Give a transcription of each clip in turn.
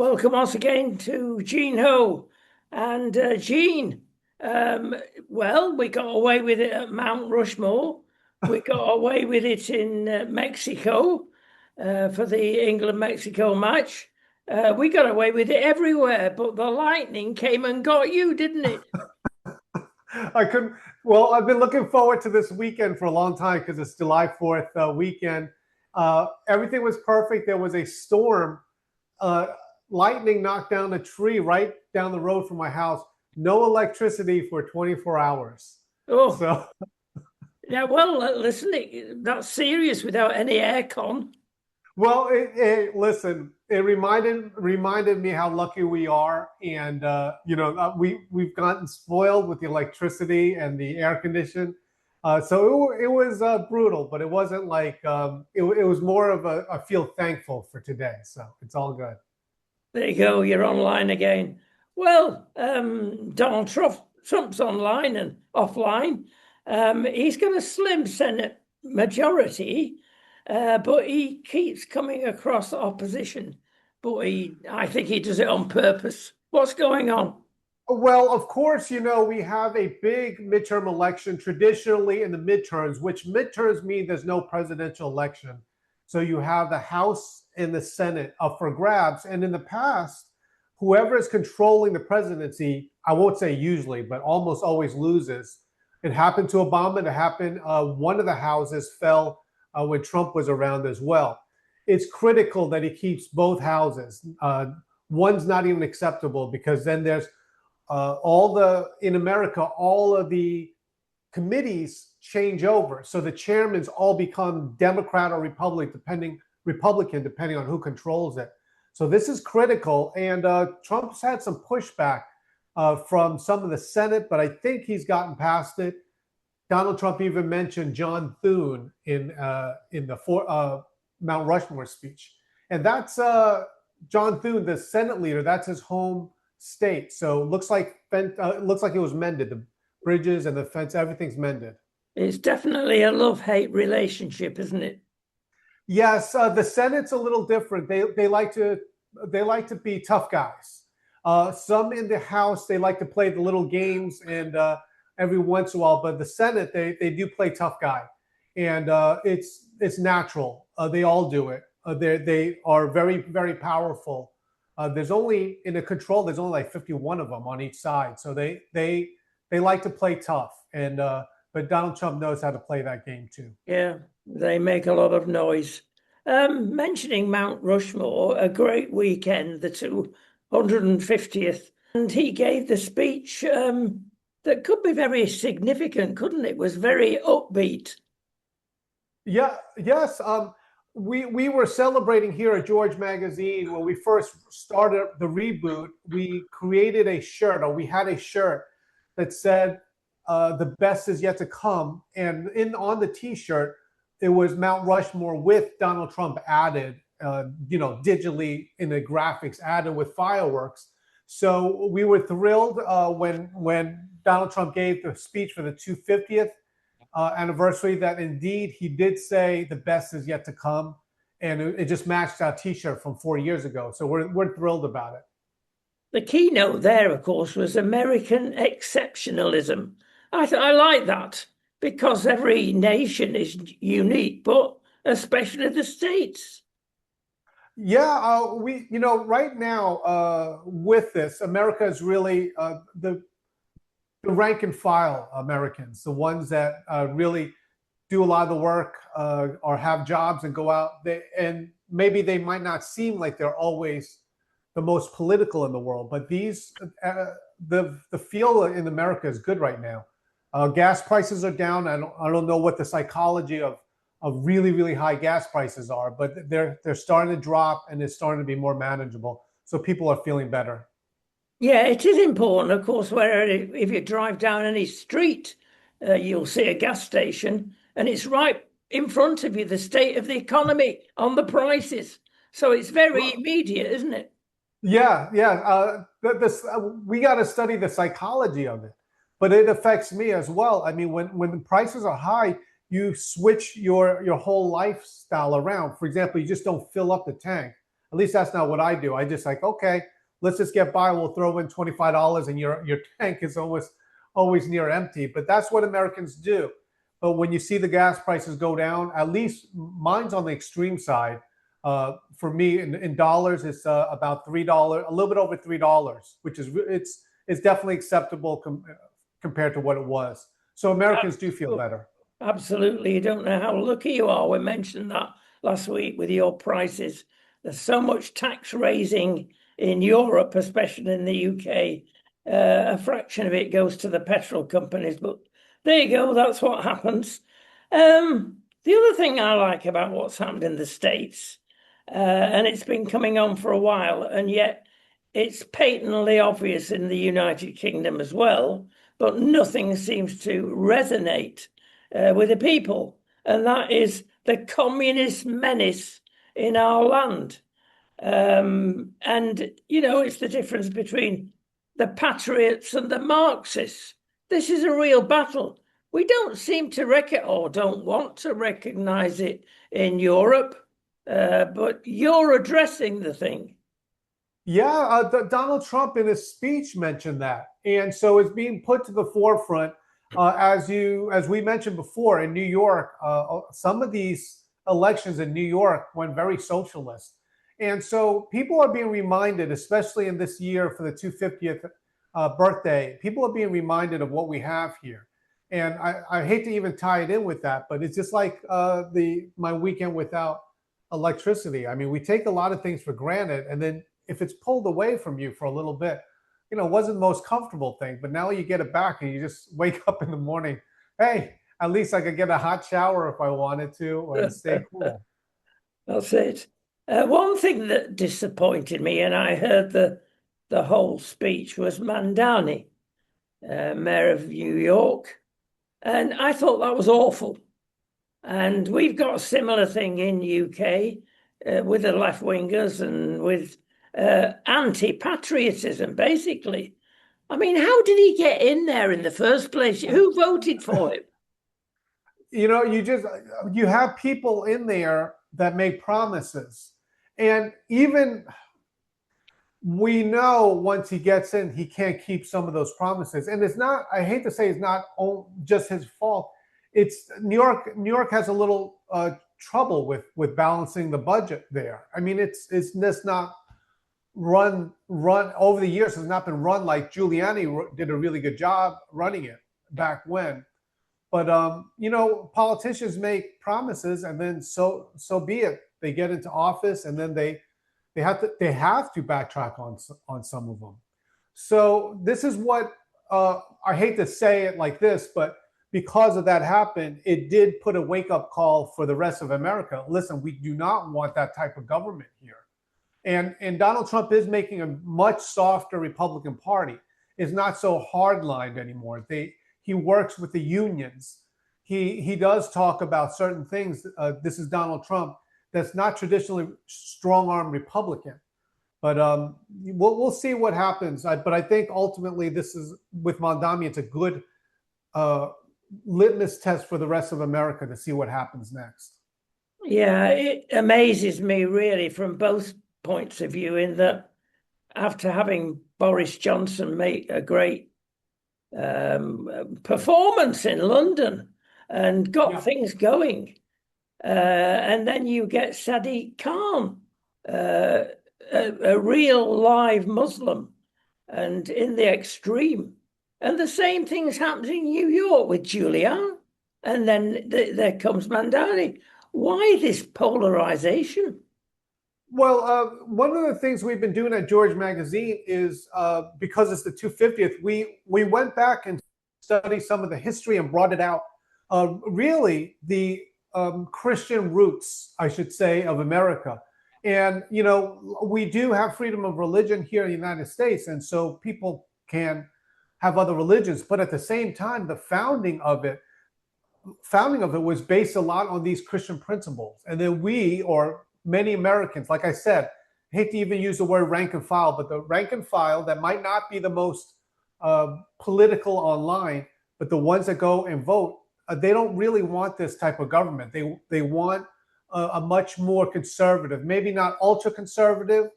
Welcome once again to Gene Ho. And Gene, well, we got away with it at Mount Rushmore. We got away with it in Mexico for the England-Mexico match. We got away with it everywhere, but the lightning came and got you, didn't it? I couldn't. Well, I've been looking forward to this weekend for a long time because it's July 4th weekend. Everything was perfect. There was a storm. Lightning knocked down a tree right down the road from my house. No electricity for 24 hours. Oh, So, yeah, well, listen, that's serious without any aircon. well, listen, it reminded me how lucky we are, and we've gotten spoiled with the electricity and the air condition. So it was brutal, but it wasn't like it was more of a I feel thankful for today. So it's all good. There you go, you're online again. Well, Donald Trump's online and offline. He's got a slim Senate majority, but he keeps coming across opposition. But I think he does it on purpose. What's going on? Well, of course, we have a big midterm election traditionally in the midterms, which midterms mean there's no presidential election. So you have the House and the Senate up for grabs. And in the past, whoever is controlling the presidency, I won't say usually, but almost always loses. It happened to Obama. It happened. One of the houses fell when Trump was around as well. It's critical that he keeps both houses. One's not even acceptable because then there's in America, all of the committees change over. So the chairmans all become Democrat or Republican, depending on who controls it. So this is critical. And Trump's had some pushback from some of the Senate, but I think he's gotten past it. Donald Trump even mentioned John Thune in the Mount Rushmore speech. And that's John Thune, the Senate leader. That's his home state. So it looks like it was mended. The bridges and the fence, everything's mended. It's definitely a love-hate relationship, isn't it? Yes, the Senate's a little different. They like to be tough guys. Some in the House, they like to play the little games and every once in a while, but the Senate, they do play tough guy, and it's natural. They all do it. They are very, very powerful. There's only like 51 of them on each side, so they like to play tough, and but Donald Trump knows how to play that game too. Yeah, they make a lot of noise. Mentioning Mount Rushmore, a great weekend, the 250th, and he gave the speech that could be very significant, couldn't it? It was very upbeat. Yeah, yes. We were celebrating here at George Magazine when we first started the reboot. We created a shirt, or we had a shirt that said "The best is yet to come," and on the T-shirt it was Mount Rushmore with Donald Trump added, digitally in the graphics added with fireworks. So we were thrilled when Donald Trump gave the speech for the 250th anniversary that indeed he did say the best is yet to come, and it just matched our T-shirt from 4 years ago. So we're thrilled about it. The keynote there, of course, was American exceptionalism. I like that because every nation is unique, but especially the states. Yeah, right now with this, America is really the rank and file Americans, the ones that really do a lot of the work or have jobs and go out. And maybe they might not seem like they're always the most political in the world, but the feel in America is good right now. Gas prices are down. I don't know what the psychology of really, really high gas prices are, but they're starting to drop and it's starting to be more manageable. So people are feeling better. Yeah, it is important, of course, where if you drive down any street, you'll see a gas station and it's right in front of you, the state of the economy on the prices. So it's very immediate, isn't it? Yeah, yeah. We got to study the psychology of it, but it affects me as well. I mean, when the prices are high, you switch your whole lifestyle around. For example, you just don't fill up the tank. At least that's not what I do. I just like, okay, let's just get by. We'll throw in $25 and your tank is always near empty. But that's what Americans do. But when you see the gas prices go down, at least mine's on the extreme side. For me, in dollars, it's about $3, a little bit over $3, which is it's definitely acceptable compared to what it was. So Americans do feel better. Absolutely. You don't know how lucky you are. We mentioned that last week with your prices. There's so much tax raising in Europe, especially in the UK. A fraction of it goes to the petrol companies, but there you go. That's what happens. The other thing I like about what's happened in the States, and it's been coming on for a while, and yet it's patently obvious in the United Kingdom as well, but nothing seems to resonate with the people, and that is the communist menace in our land. And, it's the difference between the patriots and the Marxists. This is a real battle. We don't seem to don't want to recognize it in Europe, but you're addressing the thing. Yeah, Donald Trump in his speech mentioned that. And so it's being put to the forefront. As we mentioned before, in New York, some of these elections in New York went very socialist. And so people are being reminded, especially in this year for the 250th birthday, people are being reminded of what we have here. And I hate to even tie it in with that, but it's just like my weekend without electricity. I mean, we take a lot of things for granted, and then if it's pulled away from you for a little bit, it wasn't the most comfortable thing, but now you get it back and you just wake up in the morning. Hey, at least I could get a hot shower if I wanted to, or stay cool. That's it. One thing that disappointed me, and I heard the whole speech, was Mamdani, Mayor of New York. And I thought that was awful. And we've got a similar thing in UK with the left-wingers and with anti-patriotism, basically. I mean, how did he get in there in the first place? Who voted for him? You have people in there that make promises. And even we know once he gets in, he can't keep some of those promises. And it's not, I hate to say it's not just his fault. It's New York has a little trouble with balancing the budget there. I mean, it's just not run over the years has not been run like Giuliani did a really good job running it back when. But politicians make promises, and then so be it. They get into office, and then they have to backtrack on some of them. So this is what I hate to say it like this, but because of that happened, it did put a wake-up call for the rest of America. Listen, we do not want that type of government here. And Donald Trump is making a much softer Republican Party. It's not so hardlined anymore. He works with the unions. He does talk about certain things. This is Donald Trump. That's not traditionally strong-arm Republican. But we'll see what happens. But I think ultimately this is, with Mamdani, it's a good litmus test for the rest of America to see what happens next. Yeah, it amazes me really from both points of view, in that after having Boris Johnson make a great performance in London and got things going, and then you get Sadiq Khan, a real live Muslim, and in the extreme. And the same thing's happened in New York with Giuliani. And then there comes Mamdani. Why this polarization? Well, one of the things we've been doing at George Magazine is, because it's the 250th, we went back and studied some of the history and brought it out. Really, the Christian roots, I should say, of America. And, we do have freedom of religion here in the United States. And so people can have other religions. But at the same time, the founding of it was based a lot on these Christian principles. And then many Americans, like I said, I hate to even use the word rank and file, but the rank and file that might not be the most political online, but the ones that go and vote, they don't really want this type of government. They want a much more conservative, maybe not ultra conservative,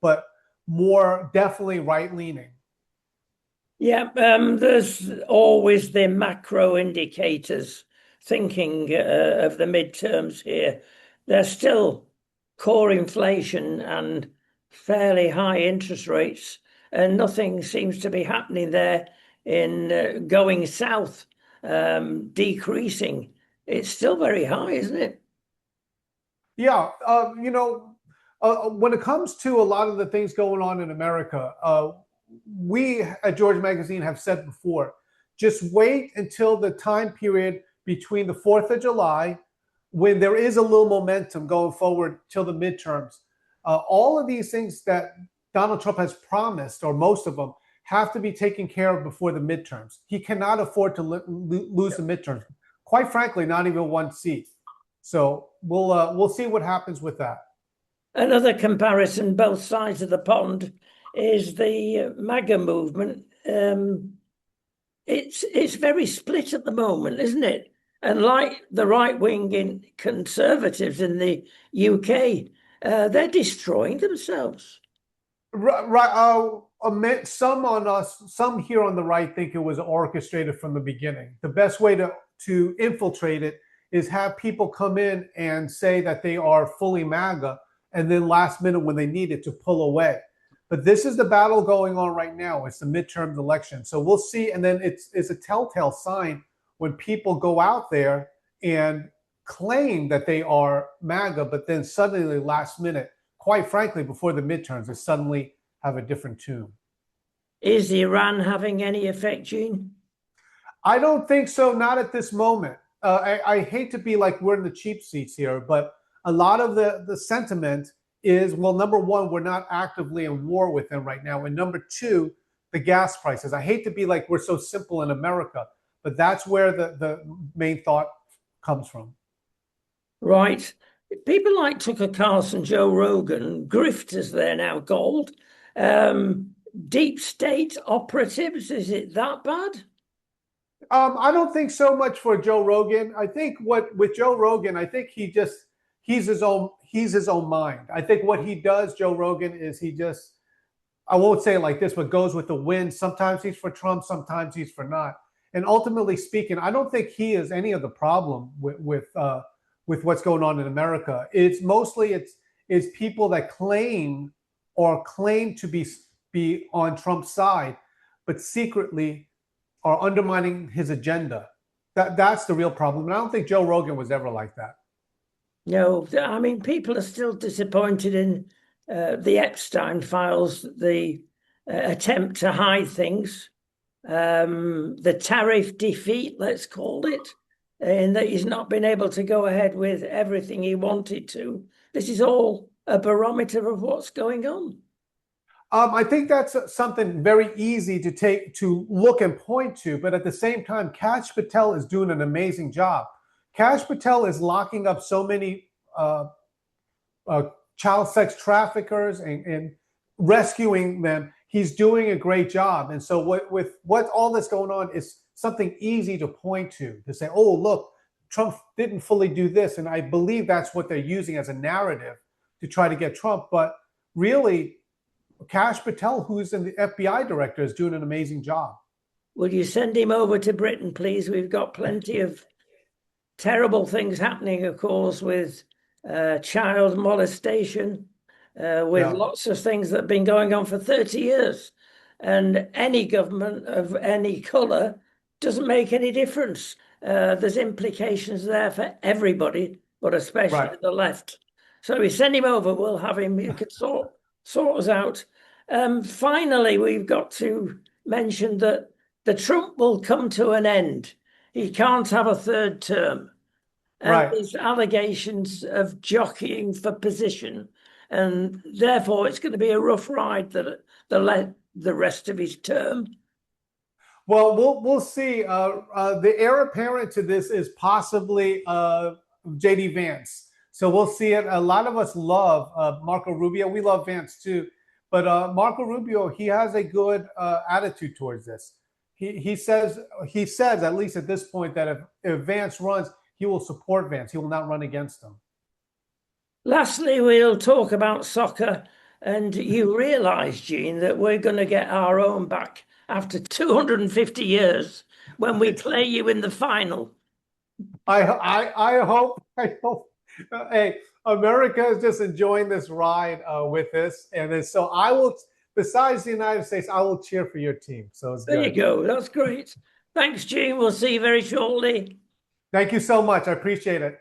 but more definitely right leaning. Yeah, there's always the macro indicators thinking of the midterms here. There's still core inflation and fairly high interest rates, and nothing seems to be happening there in going south, decreasing. It's still very high, isn't it? Yeah, when it comes to a lot of the things going on in America, we at George Magazine have said before, just wait until the time period between the 4th of July, when there is a little momentum going forward till the midterms. All of these things that Donald Trump has promised, or most of them, have to be taken care of before the midterms. He cannot afford to lose the midterms. Quite frankly, not even one seat. So we'll see what happens with that. Another comparison, both sides of the pond, is the MAGA movement. It's very split at the moment, isn't it? And like the right wing in conservatives in the UK, they're destroying themselves. Right. Some here on the right think it was orchestrated from the beginning. The best way to infiltrate it is have people come in and say that they are fully MAGA, and then last minute when they need it to pull away. But this is the battle going on right now. It's the midterm election. So we'll see. And then it's a telltale sign when people go out there and claim that they are MAGA, but then suddenly last minute, quite frankly, before the midterms, they suddenly have a different tune. Is Iran having any effect, Gene? I don't think so, not at this moment. I hate to be like we're in the cheap seats here, but a lot of the sentiment is, well, number one, we're not actively in war with them right now. And number two, the gas prices. I hate to be like we're so simple in America, but that's where the main thought comes from. Right. People like Tucker Carlson, Joe Rogan, grifters they're now called. Deep state operatives, is it that bad? I don't think so much for Joe Rogan. I think with Joe Rogan, I think he's his own mind. I think what he does, Joe Rogan, is I won't say it like this, but goes with the wind. Sometimes he's for Trump, sometimes he's for not. And ultimately speaking, I don't think he is any of the problem with what's going on in America. It's mostly it's people that claim to be on Trump's side, but secretly are undermining his agenda. That's the real problem. And I don't think Joe Rogan was ever like that. No, I mean, people are still disappointed in the Epstein files, the attempt to hide things, the tariff defeat, let's call it, in that he's not been able to go ahead with everything he wanted to. This is all a barometer of what's going on. I think that's something very easy to look and point to, but at the same time, Kash Patel is doing an amazing job. Kash Patel is locking up so many child sex traffickers and rescuing them. He's doing a great job. And so with what all this going on is something easy to point to say, oh, look, Trump didn't fully do this. And I believe that's what they're using as a narrative to try to get Trump. But really, Kash Patel, who's in the FBI director, is doing an amazing job. Will you send him over to Britain, please? We've got plenty of terrible things happening, of course, with child molestation, with lots of things that have been going on for 30 years. And any government of any colour doesn't make any difference. There's implications there for everybody, but especially the left. So we send him over, we'll have him, he can sort us out. Finally, we've got to mention that the Trump will come to an end. He can't have a third term. And there's allegations of jockeying for position. And therefore, it's going to be a rough ride the rest of his term. Well, we'll see. The heir apparent to this is possibly J.D. Vance. So we'll see it. A lot of us love Marco Rubio. We love Vance too. But Marco Rubio, he has a good attitude towards this. He says, at least at this point, that if Vance runs, he will support Vance. He will not run against him. Lastly, we'll talk about soccer. And you realise, Gene, that we're going to get our own back after 250 years when we play you in the final. I hope. Hey, America is just enjoying this ride with us, and so I will. Besides the United States, I will cheer for your team. So it's There you good. go. That's great. Thanks, Gene. We'll see you very shortly. Thank you so much. I appreciate it.